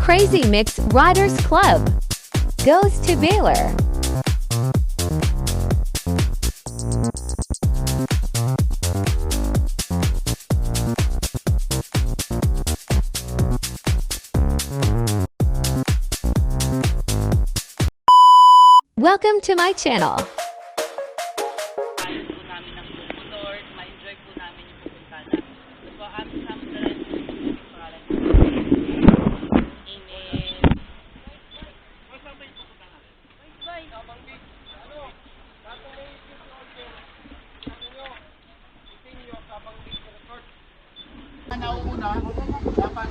Crazy Mix Riders Club goes to BALER. Welcome to my channel. Nauuna, dapat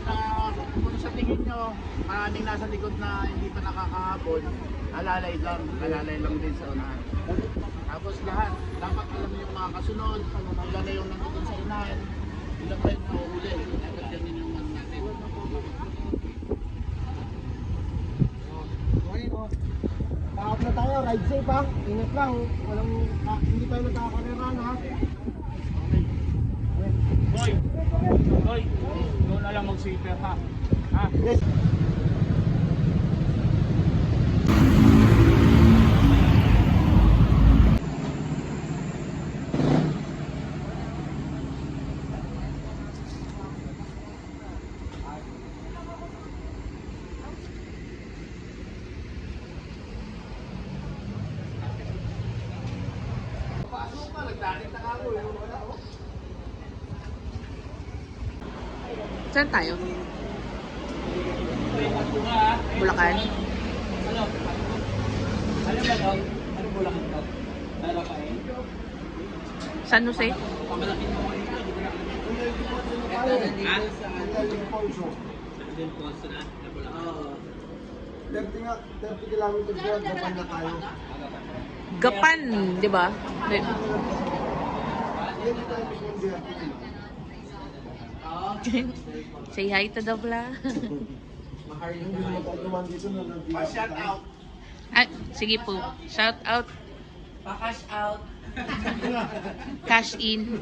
kung sa tingin nyo, maraming nasa likod na hindi pa nakakahabol, alalay lang din sa unahan. Tapos lahat, dapat alam nyo yung mga kasunod, ilan na yung nandun sa unahan, ilan pa yung nauuli, dapat ganyan yung ano natin. Takap na tayo, ride safe ha, ingat lang, hindi tayo nagkakakarera ha. Boy, doon na lang mag-safer ha. Yes. Saan tayo? Bulacan? Ano ba ito? Ano Bulacan ito? Dala pa eh? San Jose? Oo. 30 kilometers yan, dapat na tayo. Gapan, di ba? Say hi to the vlog. Shout out. Ah, sige po. Shout out. Pa-cash out. Cash in.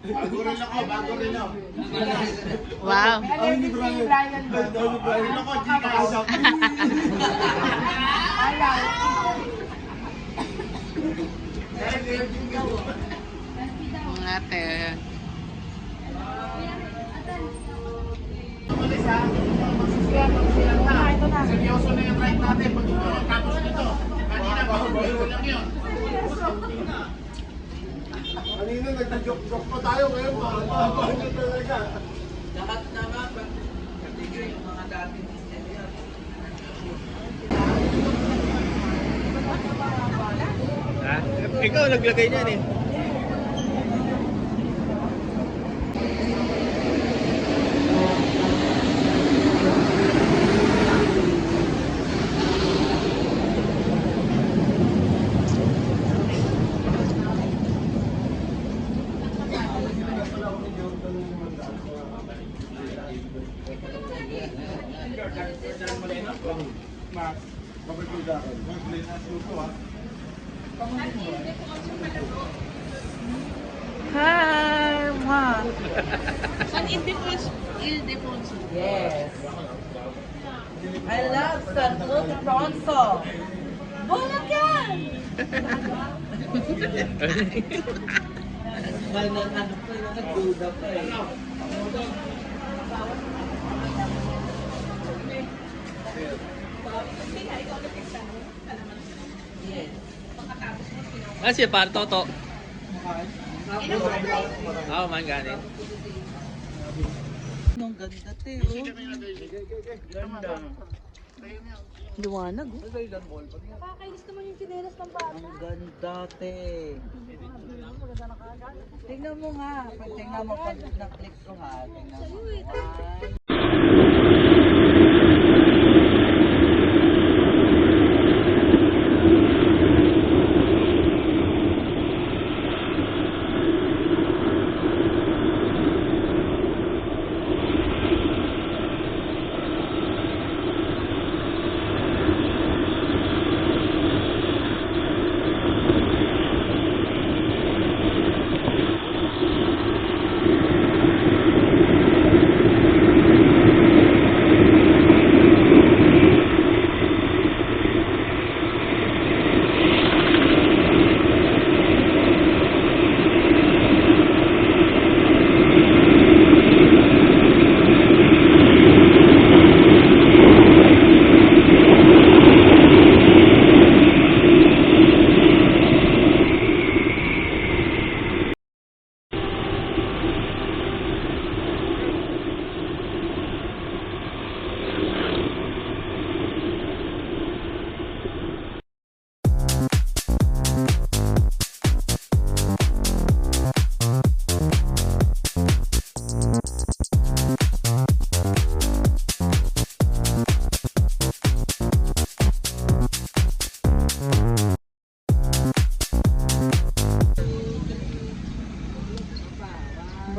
Bago rin ako. Wow. Bago ako, Gcash. Mga ate. Malis ha, magsisiyan na. Seryoso na yung ride natin. Pagkatapos nito, kanina bago lang yun. Kanina nagja-joke pa tayo ngayon, mahal talaga. Lahat naman, patigil yung mga dating yan. Ha? Ikaw naglagay niyan eh. Hi, ma. San Ildefonso? Yes. I love San Ildefonso. Bulacan! Nagduda pa eh. Yes. Ah, siya para Toto. Oo, man ganin. Nung ganda te, Liwanag, oh. Nakakainis naman yung chinelas ng bata. Ang ganda te. Tingnan mo nga. Tingnan mo pag na-click ko nga. Tingnan mo.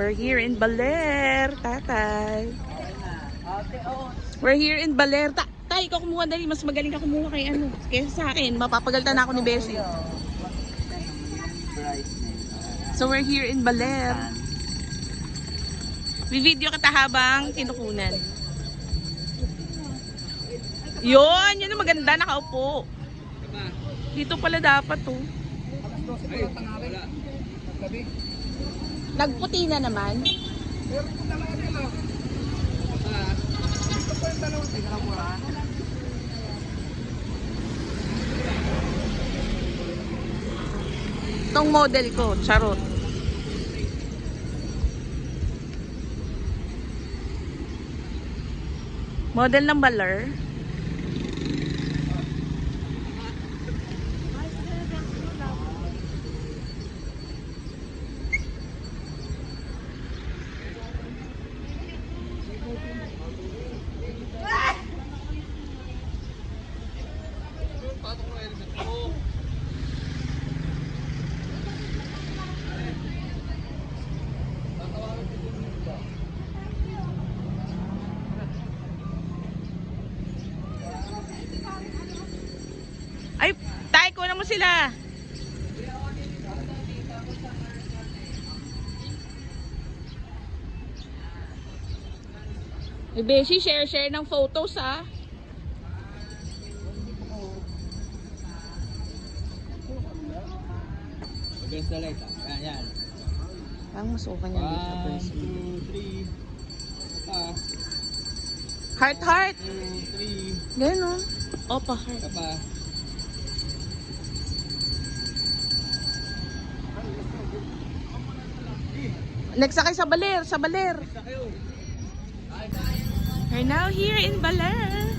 We're here in BALER, tatay. We're here in BALER. Tay, ikaw kumuha dali. Mas magaling ka kumuha kay ano. Kaya sa akin, mapapagaltan na ako ni Beshi. So we're here in BALER. Video kita habang kinukunan. Yun, yun ang maganda, nakaupo. Dito pala dapat to. Nagputi na naman. Itong model ko, charot. Model ng BALER. Ay, tay, kunan mo sila. Beshi, share ng photos ah. Against the light. Yan. Ang masukan niya dito. 1, 2, 3. Heart. 2, 3. Ganun. Opa, heart. Kapa. Next sakay sa BALER, sa BALER. We're now here in BALER.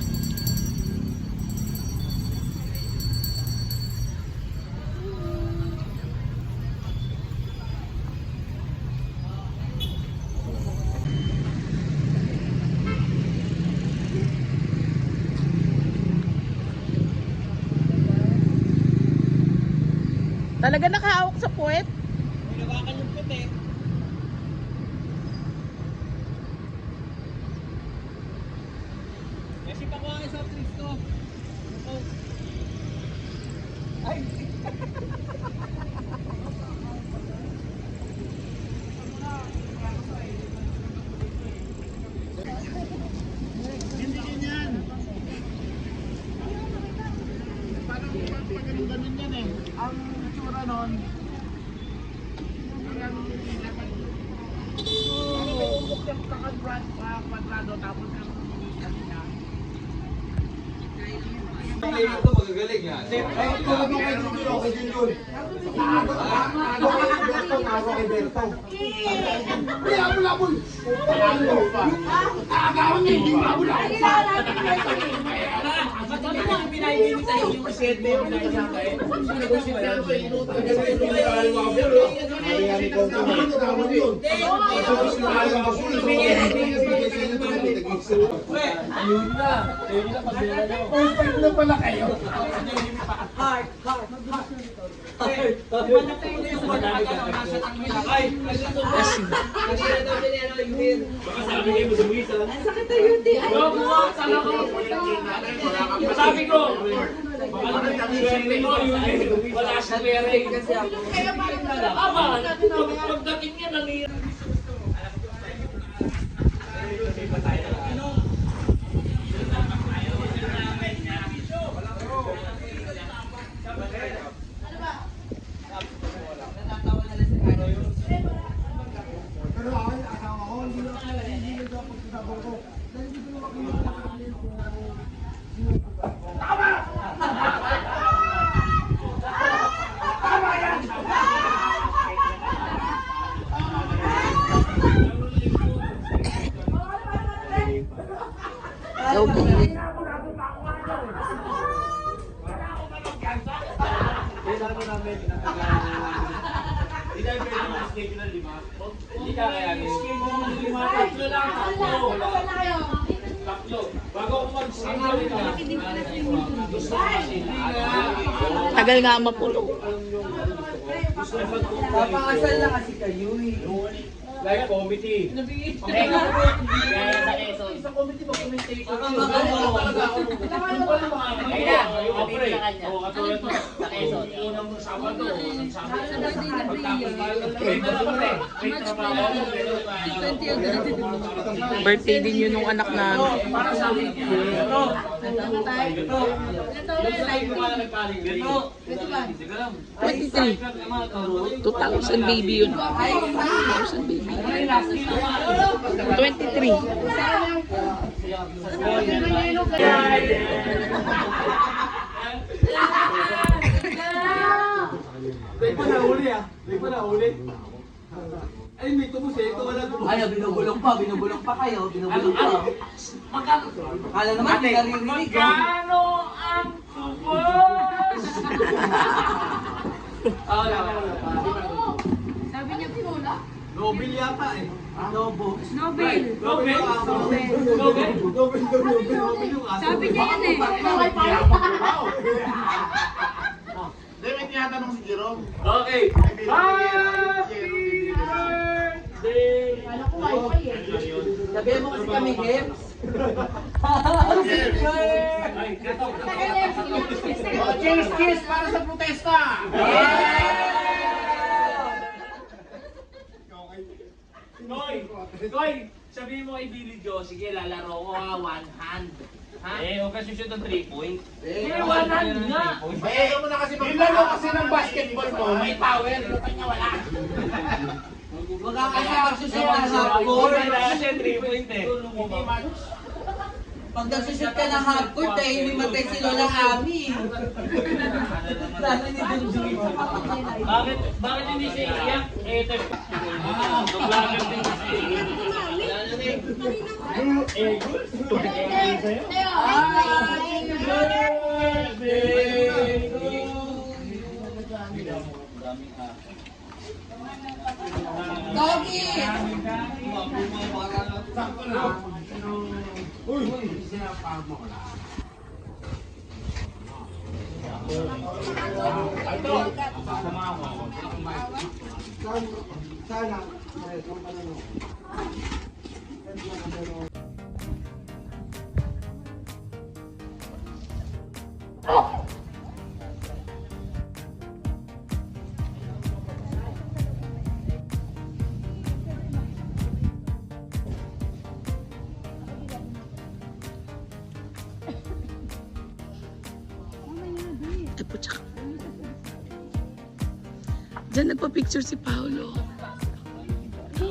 Talaga nakahawak sa puwet. Hinawakan yung puti. Kasi pakuha kayo sa office ko. Ay! Hindi ganyan. Parang ganun yan eh. Ang tsura nun, parang may umok yung kwadrado tapos ang kanina. Ito magagaling yan. Ayun na. Ayun na pag-bira nyo. Perfect na pala kayo. Heart. Malaki na yung wala ka lang nasa tangin. Ay! Kasi na daw din ano yung win. Baka sabi kayo mo dumisa. Ang sakit na yun di. Sabi ko! Baka swerte mo yung wala siya wearing. Kasi ako. Pagdating niya nangyayari. Pero ako, asawa ko, hindi na ako pagsasabong ko. Dahil hindi ko na makikita Hindi ka kaya tatlo. Bago ako mag-schedule ka. Tagal nga mapulo. Papakasal na kasi kayo eh. Like committee. Sa committee mag-commentate. Kaya, yung pre. Oo, katulad mo. Unang Sabado, unang Sabado. Birthday din yun nung anak namin. Para sa amin. Ito. Ito. 23. 2,000 baby yun. 2,000 baby. 23. May pa nahuli ah. May pa nahuli. Ay, may tubos eh. Ito wala tubos. Ay, binubulong pa kayo, binubulong pa. Akala naman, hindi naririnig. Magkano ang tubos? Wala. Sabi niya pinula. Nobel yata eh. Adobo. Nobel. Nobel? Nobel yung aso. Sabi niya yan eh. Hindi, may tinatanong si Jerome. Okay. Happy birthday! Sabihin mo kasi kami, Gibbs. Cheers, cheers para sa protesta! Koy, sabihin mo kay Billy Joe, sige, lalaro ko ha, one hand. Ha? Eh, huwag ka shoot ng 3 point. Eh, one hand nga. Ayaw mo na kasi Nilalo kasi ng basketball mo, may power. Lupa niya wala. Magkakasya magsusunod ng half-court. Wala kasi 3 point eh. Hindi match. Pag nagsusunod ka ng half-court, dahil limatay si Lola Ami. Lalo ni Junjun. Bakit hindi siya iiyak? Eh, ito. Vlogger din kasi. Doggy! Sana. Ay po, tsaka. Diyan nagpa-picture si Paolo.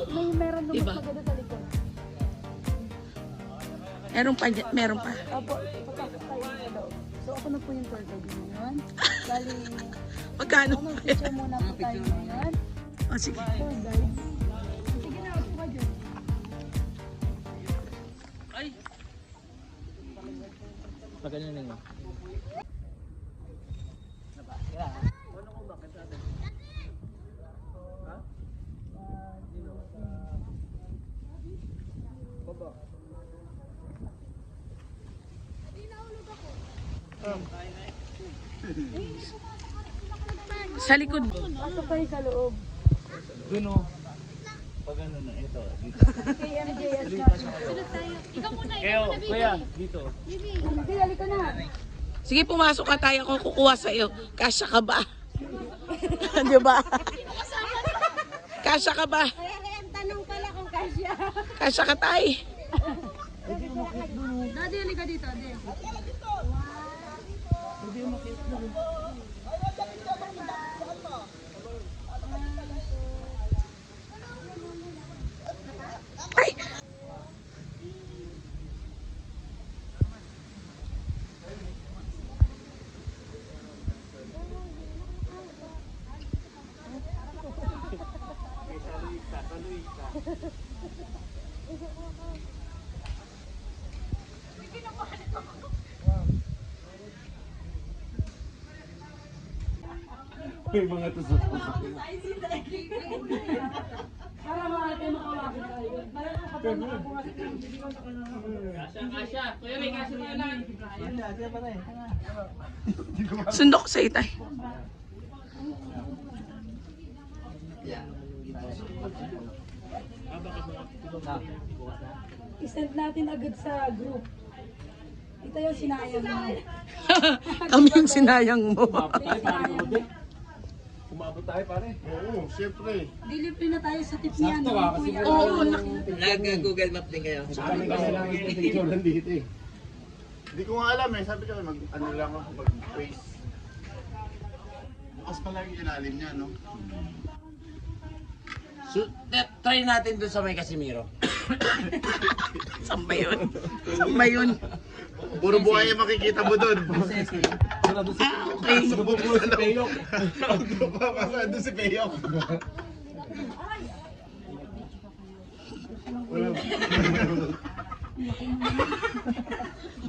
May meron naman Diba? maganda sa likod. Meron pa. Opo, papasok tayo sa loob. So ako na po yung tour guide ngayon. Bali, Magkano? mag-picture muna po tayo ngayon. Oh, sige. Tour guide. Sige na, upo ka dyan. Ay. Sa likod. Pasok tayo sa loob. Doon o. Pag ano na, ito. KMJS na. Sunod tayo. Ikaw muna, Kuya, dito. Sige, halika na. Sige, pumasok ka tayo. Ako kukuha sa iyo. Kasya ka ba? Di ba? Kasya ka ba? Kaya ang tanong pala kung kasya. Kasya ka tayo. Daddy, halika dito. Daddy. Ay! May mga tusok-tusok. Kasya. Kuya Ray, kasya pa lang. Sundok sa itay. I-send natin agad sa group. Ito yung sinayang mo. Kami yung sinayang mo. Umabot tayo pare. Oo, siyempre. Dilibre na tayo sa tip niya. No? Kuya. Oo, Nag-Google Map din kayo. Kami kasi lang yung picture nandito eh. Hindi ko nga alam eh. Sabi ko ano lang ako mag-face. Bukas pala yung ilalim niya, no? So, try natin doon sa may Casimiro. saan ba yun? Saan ba yun? Puro buhay yung makikita mo doon. Okay. Si Peyok. Doon si Peyok.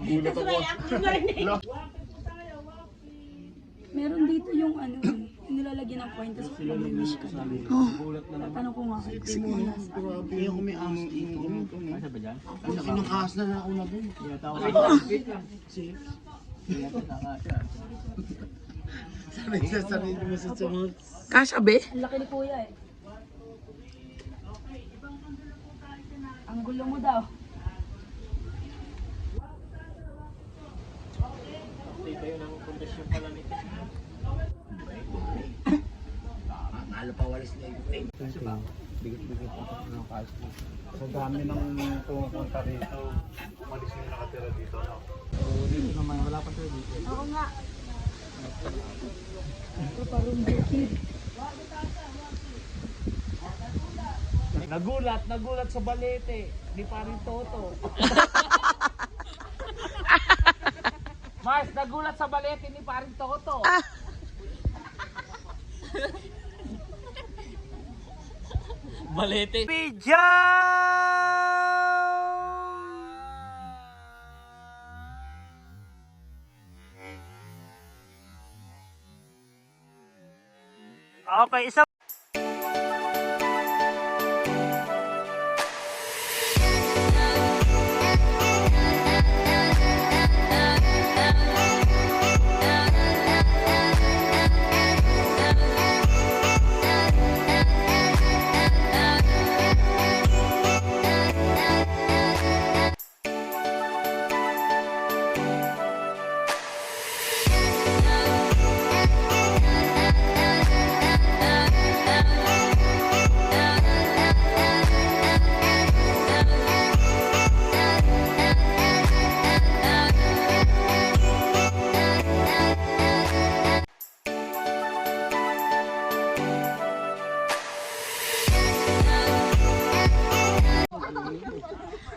Gulat ako. Meron dito yung ano, yung nilalagyan ng point, tapos mag-wish ka. Tatanong ko nga kay Tim muna. Kaya kung may ahas dito. Asa ba dyan? Ang laki ng ahas na ako na doon. Sanay sa sarili mo sa sunod. Kasha be? Ang laki ni Kuya eh. Ang gulo mo daw. Nalo pa walis na yung bigot-bigot ng kaso. Sa dami ng pumupunta rito, umalis na yung nakatira dito. Dito naman, wala pa tayo dito. Oo nga. Ito parang bukid. Nagulat sa balete. Di pa rin Toto. Mars, nagulat sa balete ni paring Toto. Balete. Video! Okay, isa.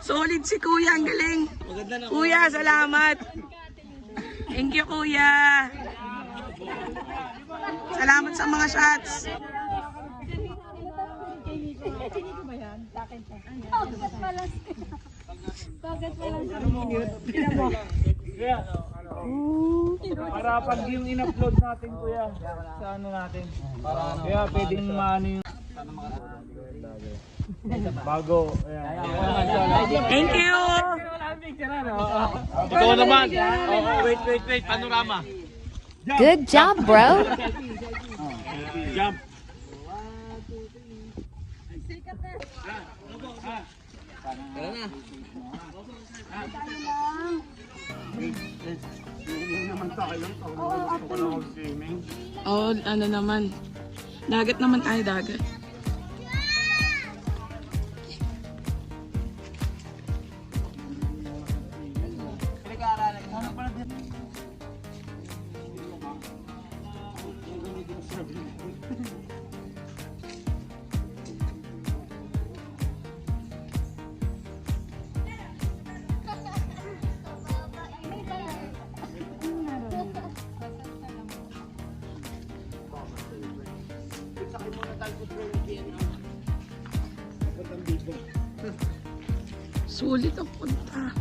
Solid si Kuya, ang galing. Kuya, salamat. Thank you, Kuya. Salamat sa mga shots. Para pag yung in-upload natin kuya sa ano natin. Kaya pwedeng maano yung bago. Thank you. Ikaw naman. Wait. Panorama. Good job, bro. Jump. Tara na. Oh, ano naman. Dagat naman tayo, dagat. Sulit ang punta.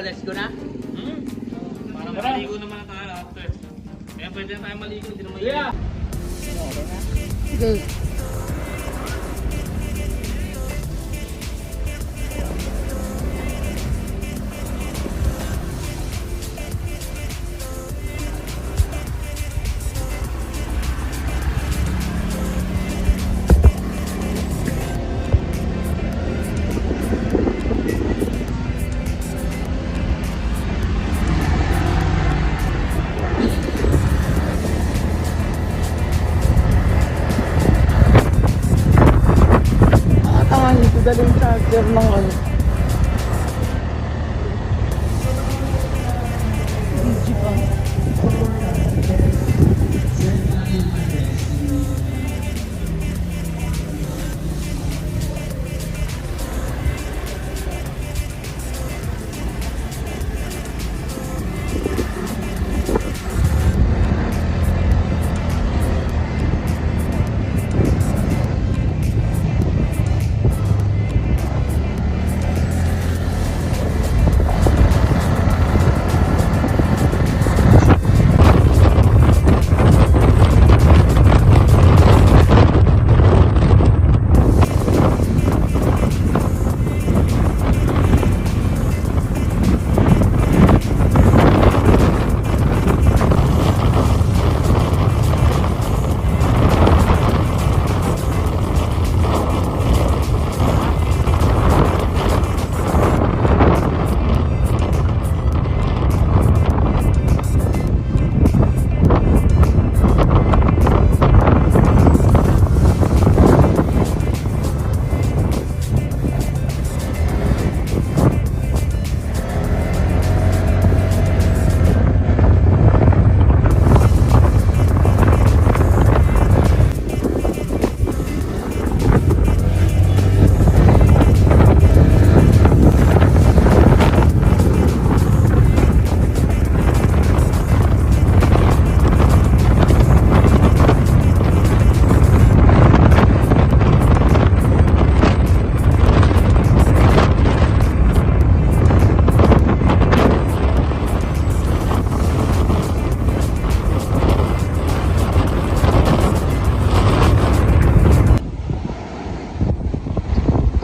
let's go na. Para maligo naman na tayo after. Kaya pwede na tayo maligo, hindi naman yun. Sige. Tangan ko dala yung charger ng ano.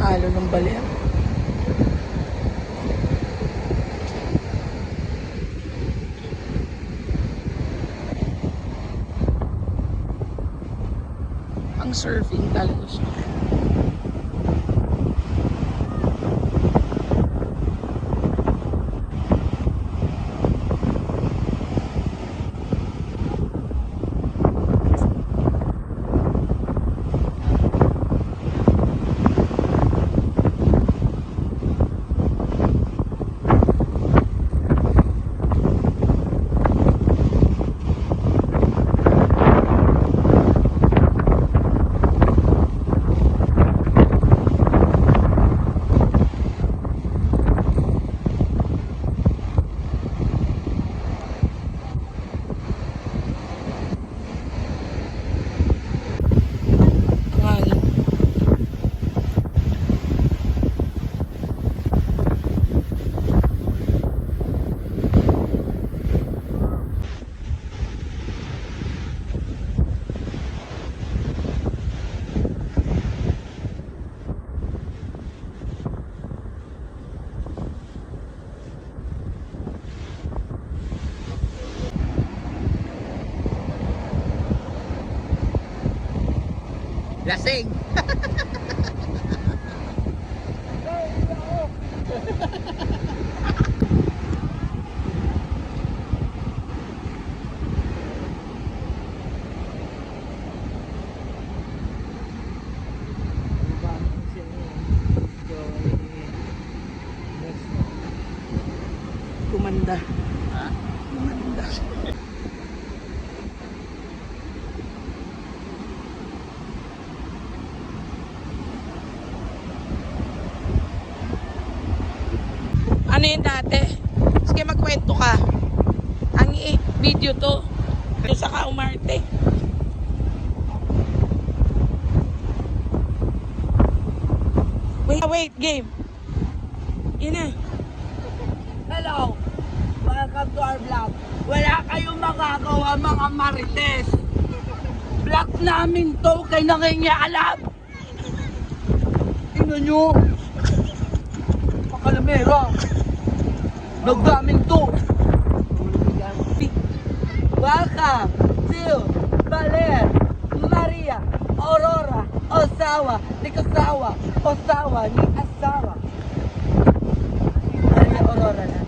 Halo ng BALER. Ang surfing talaga siya. Lasing! Kumanda. Kumanda. Ano yun dati? Sige, magkwento ka. Ang video to. Ito sa Kaumarte. Wait, game. Yun na. Hello! Welcome to our vlog. Wala kayong magagawa mga marites. Vlog namin to, kay nangingialam. Tingnan nyo. Pakalamera. Vlog namin to. Welcome to BALER, Maria, Aurora, Osawa, ni Kasawa, Osawa, ni Asawa. Maria Aurora na.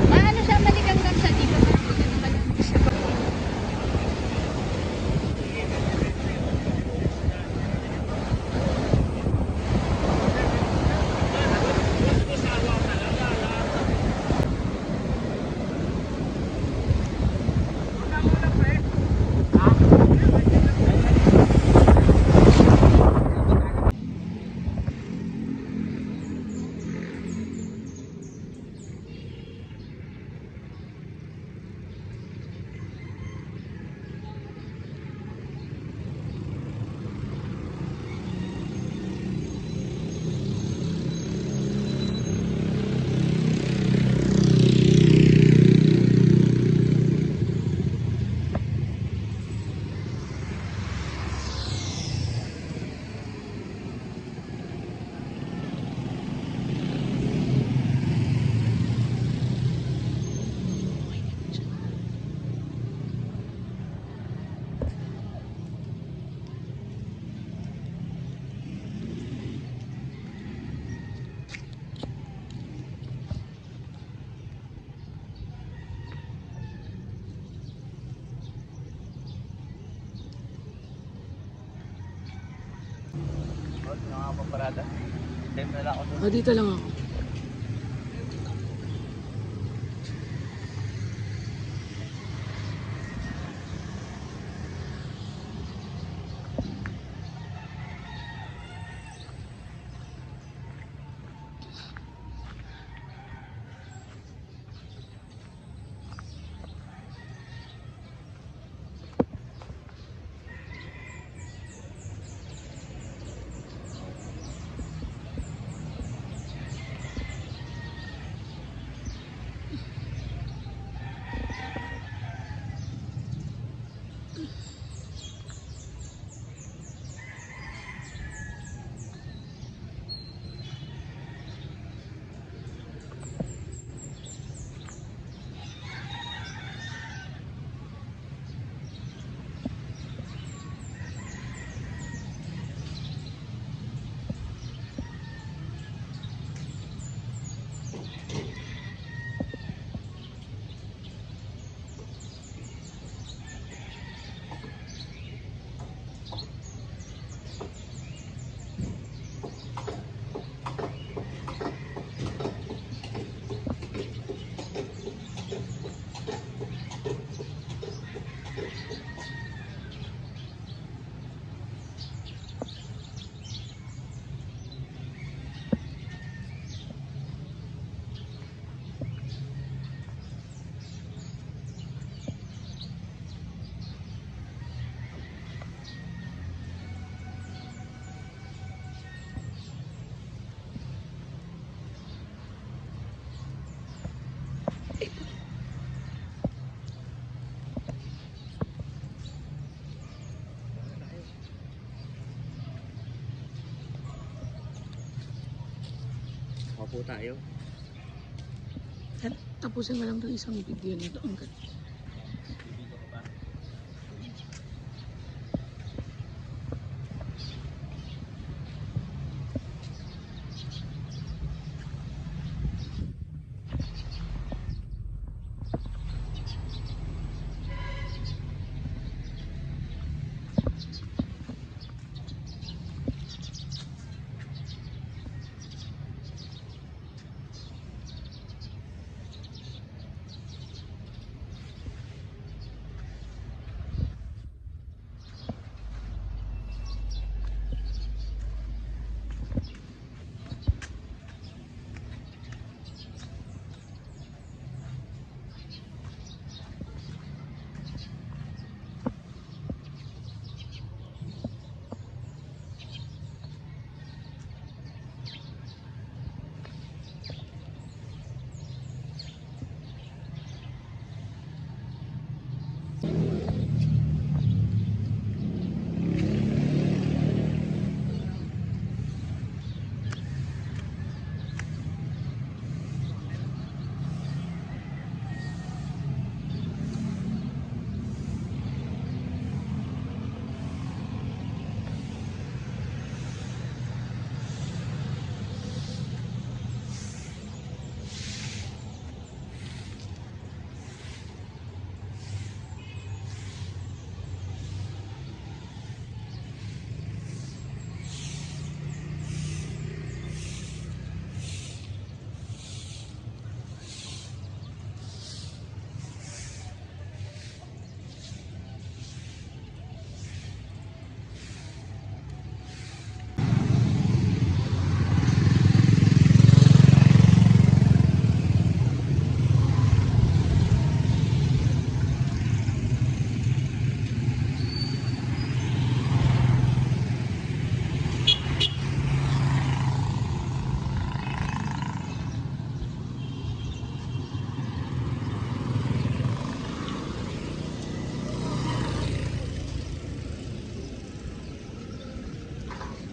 Maano siya, maliganggang siya dito. Maliganggang siya. Dito lang ako. Mapo tayo. Tapusin mo lang itong isang video na ito. Ang ganda.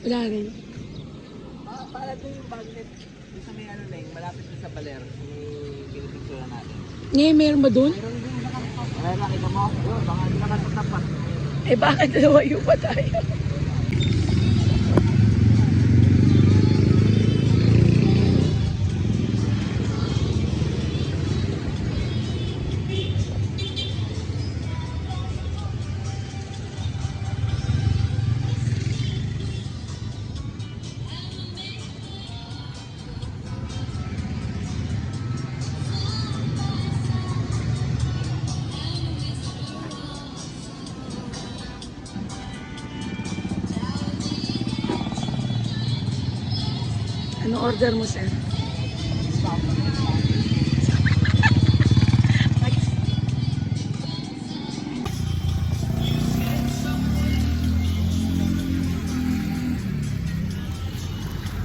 Wala rin. Para doon yung magnet. Doon sa may ano na yun, malapit doon sa BALER. Yung pinipicture natin. Ngayon, meron ba doon? Wala na, kita mo. Yun, baka hindi naman tatapat. Eh, bakit lumayo pa tayo? Ano order mo, sir?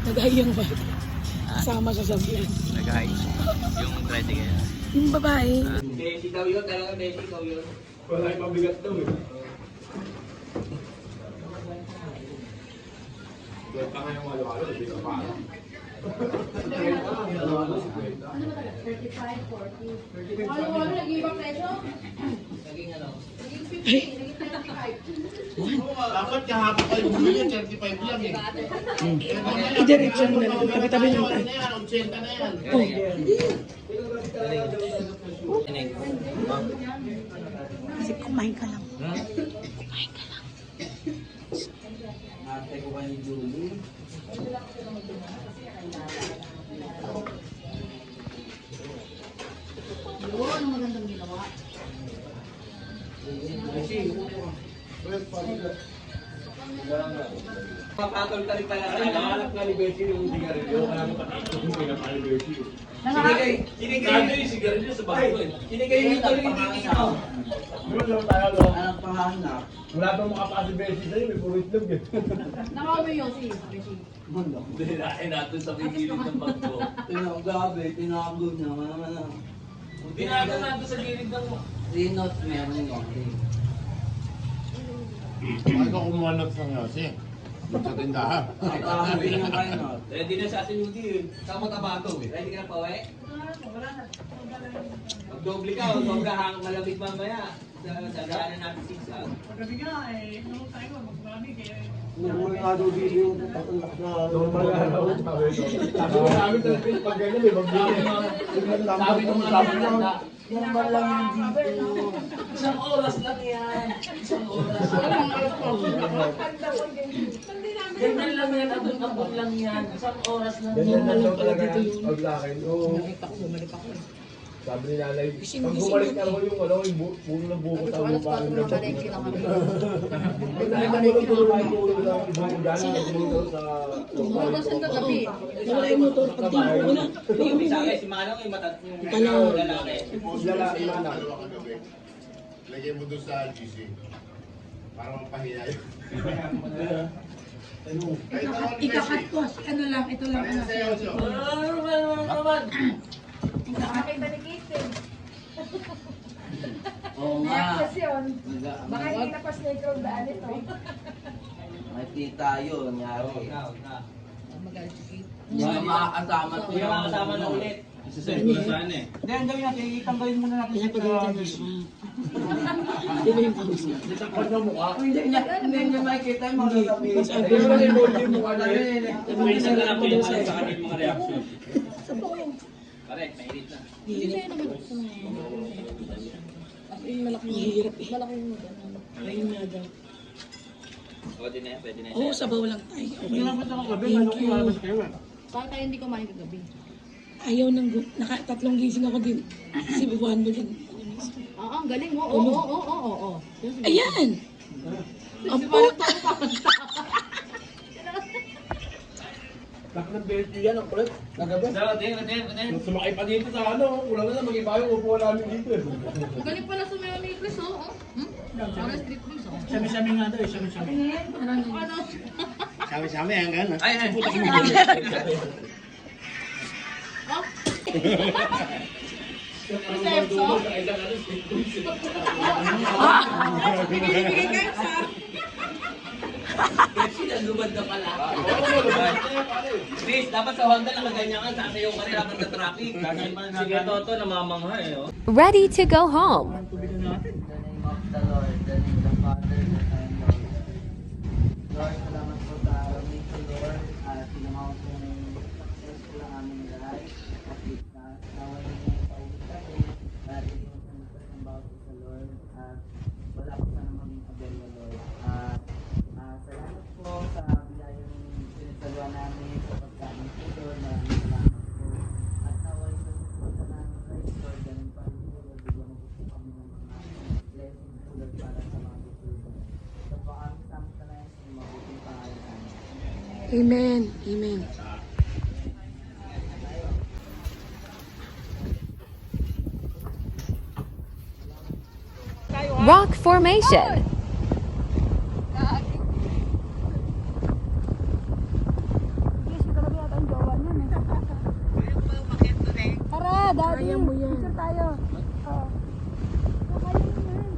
Nag-ayang ba? Kasama sa sabihan. Nag-high. Yung tricycle. Yung babae. Messi daw yun, talaga Messi daw yun. Wala yung mabigat daw eh. Dahil pa nga yung halo-halo, hindi ka pa. Naging ano? Dapat kahapon kayo bumili, 35 lang eh. Idiretso mo na lang. Tabi-tabi lang tayo. Ano yan, 80 na yan. Kasi kumain ka lang. Kumain ka lang. Ate ko ba ni Julie? Papatol ka rin pala sa Nakahanap nga ni Bessie yung sigarilyo, kaya mo pati yung pinapali Bessie. Kaya yung sigarilyo sa bago eh. Sinigay yung tuloy yung titino. Doon lang tayo, no? Anong pangahanap? Wala pang makapasa si Bessie sa'yo, may puro itlog eh. Dinahin natin sa may gilid ng bangko. Tinagabi, tinago niya. Dinahin natin sa gilid ng... Rinot, meron yun. Bakit ka kumuha ng Yossi? Sa tindahan. Nakakabin yung kayo, no? Ready na sa atin yung deal. Saan mo tabato eh? Ready ka na pa, we? Mag-doble ka, o sobrang malamig mamaya. Sa daanan natin sigsag. Normal nga daw. Sabi ko namin talaga yung pag gano'n, may magbili. Sabi nung mga naganda, Normal lang yung dito. isang oras lang yan. Isang oras lang. Ganyan lang yan, abon-abon lang yan. Isang oras lang Ganyan yan. lang daw talaga yan. Pag lakin, oo. Sabi ni nanay, pag bumalik na ako yung ano, yung puno ng buko sa lupa. Nakita mo lang puno ng buko ng buko dyan, puno sa lupa. Wala yung motor. Pagtingin ko na. Sa akin, si Manong yung yung lalaki. Lalaki na anak. Lagyan mo doon sa GC. Para mapahiya yun. Ikakat ko. Ano lang, ito lang. Ano sa'yo, Osyo? Oo nga. Baka hindi na pa snake road daan ito. May tita yun, nangyari. Hindi na makakasama to. Hindi ka kasama na ulit. Isasend ko na sana eh. Hindi, ang gawin natin, itanggalin muna natin. Pinapagalitan niya siya. Di ba yung pangusla? Pag na mukha. Hindi niya makikita yung mga sasabihin. Hindi mo na emoji yung mukha niya. May isang na lang din sa kanyang mga reaction. Correct, mainit na. Ay, malaking hirap eh. Ayun nga daw. Pwede na yan, pwede na yan. Oo, sabaw lang tayo. Okay. Thank you. Bakit tayo hindi kumain kagabi? Ayaw ng tatlong gising ako din. Si Buwan mo din. Oo, ang galing mo. Oo. Ayan! Ang puta! Laki ng Bessie yan, ang kulit. Nagabi. Tingnan. Sumakay pa dito sa ano, kulang na lang mag-iba yung upo namin dito eh. Ang galing pala sa mga necklace, oh. Para street news, oh. Sami-sami nga daw, sami-sami. Ano? Sami-sami, hanggang na. Ay, ay. Oh? Recepso? Binibigay kayo sa... Kasi nalumad na pala. Please, dapat sa Honda nakaganyan ka. Sasayaw ka rin habang sa traffic. Sige, Toto, namamangha eh. Oh. Ready to go home. Lord, salamat po sa araw nito, Lord, at sinamaw po ng successful ang aming life at ligtas. Naway niyo yung paulit kami at ito ang bawat sa Lord at wala po sana maging abelya, Lord. At salamat po sa biyayang sinasalwa namin sa pagkain po, Lord. Maraming salamat po. At naway sa susunod na namin kayo, Lord, ganun pa rin po, Lord. Bigyan mo po kami ng mga blessings po, Lord, para sa mga gusto. Sa paamit-amit na lang sa mabuting pangalan namin. Amen. Amen. Rock formation. Tara, daddy. Kaya mo yan. Picture tayo. Oo. Kaya mo yan.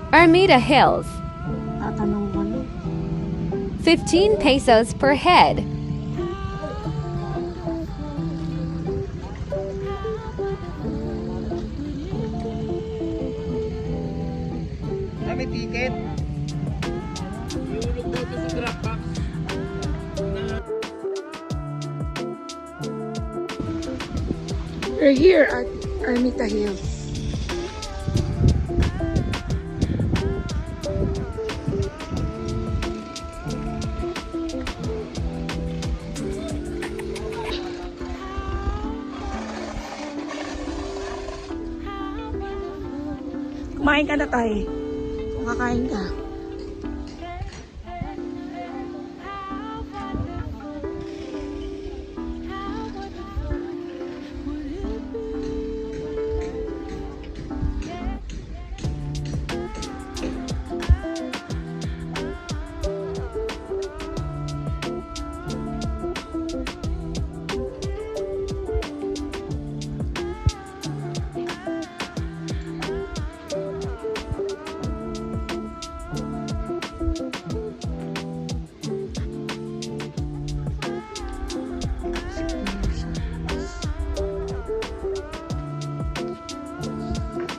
Ermita Hills. Tatanong ko na. 15 pesos per head. May ticket. Iulog daw ito sa Dropbox. We're here at Ermita Hills. Kumain ka na tayo. Kung kakain ka.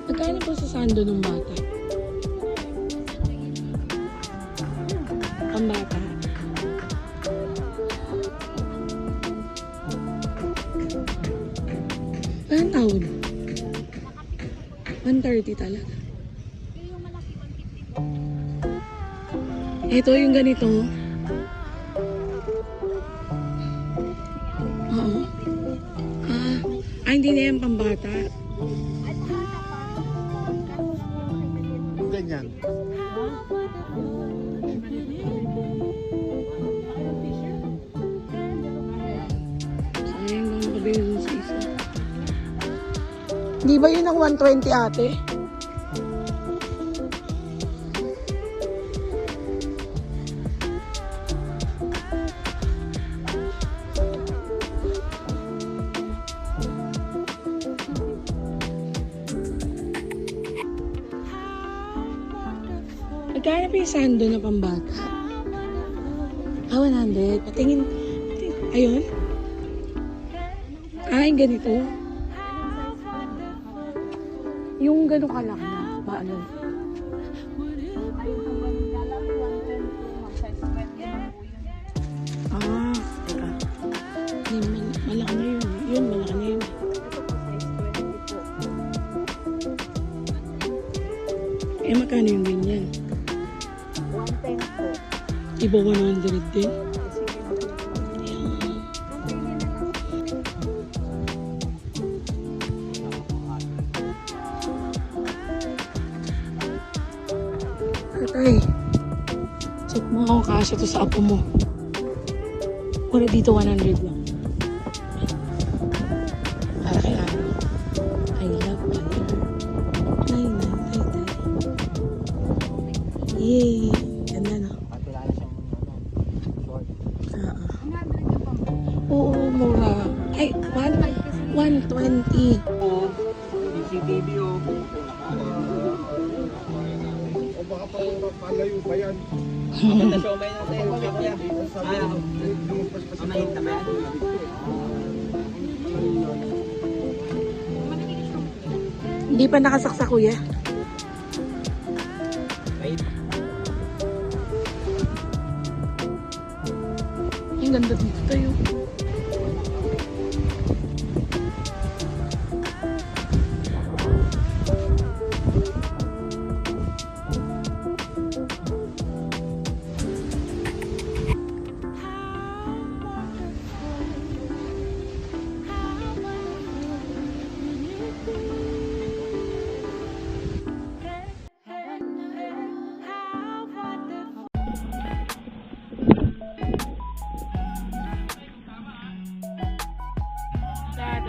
Magkano po sa sando ng bata? Ang bata. Anong tawad? 130 talaga. Ito yung ganito. Oo. Hindi na yan pambata. Ganyan. Sayang lang makabili dun sa isa. Di ba yun ang 120 ate? Magkano pa yung sando na pambata? 100. Patingin. Ayun. Yung ganito. Yung gano'ng kalaki na. Paano? Teka. Malaki na yun. Yun, malaki na yun. Magkano yung ganyan? 110 po. Iba 100 din? Tatay, Oo, kasya to sa apo mo. Wala dito 100 lang. Para kay ano? I love BALER. Nay, nay, tay, tay. Yay! Ganda na. At wala na siyang short. Oo, mura. Ay, 120. CCTV o. O baka palayo pa yan. Nasiomay na tayo. Mahinta ba yan? Hindi pa nakasaksa, kuya. Ang ganda dito tayo.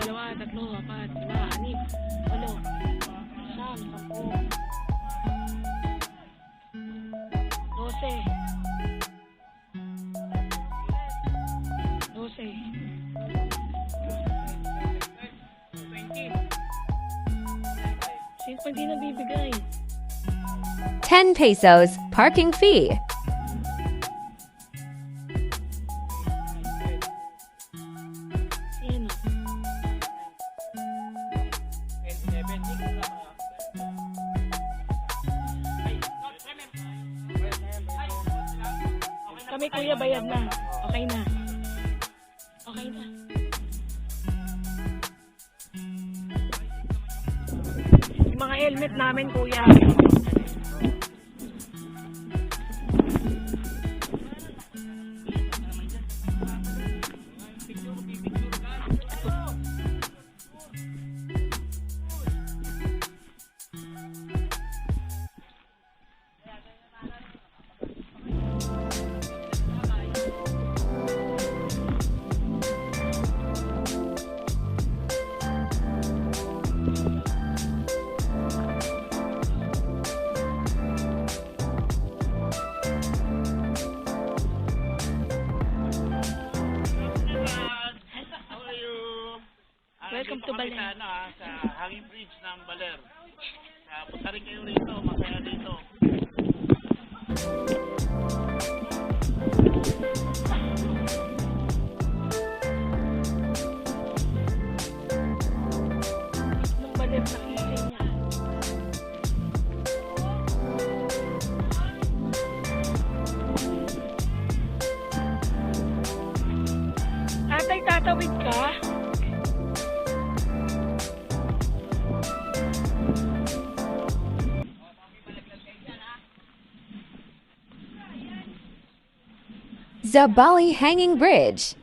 Dalawa, tatlo, apat, lima, anim, walo, siyam, sampu, 12, 20. Sino pa hindi nabibigay? 10 pesos parking fee. Sino? Kami kuya bayad na. Okay na. Okay na. Yung mga helmet namin kuya. Welcome to BALER. Sa hanging bridge ng BALER. Punta rin kayo rito, masaya dito. Nung BALER na kisay niya. Tatay, tatawid ka? The Bali Hanging Bridge.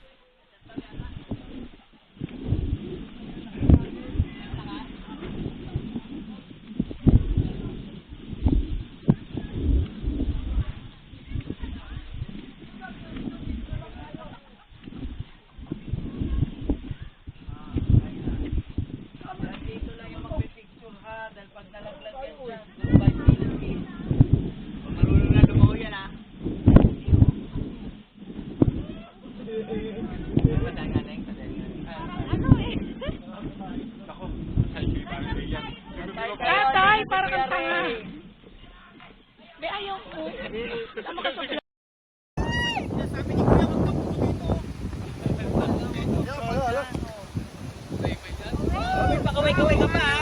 Tatay, parang kang tanga. Be, ayaw ko. Tama ka sa vlog. Pakaway-kaway ka pa, ha?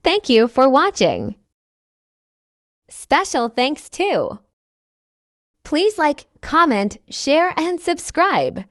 Thank you for watching. Special thanks to. Please like, comment, share, and subscribe.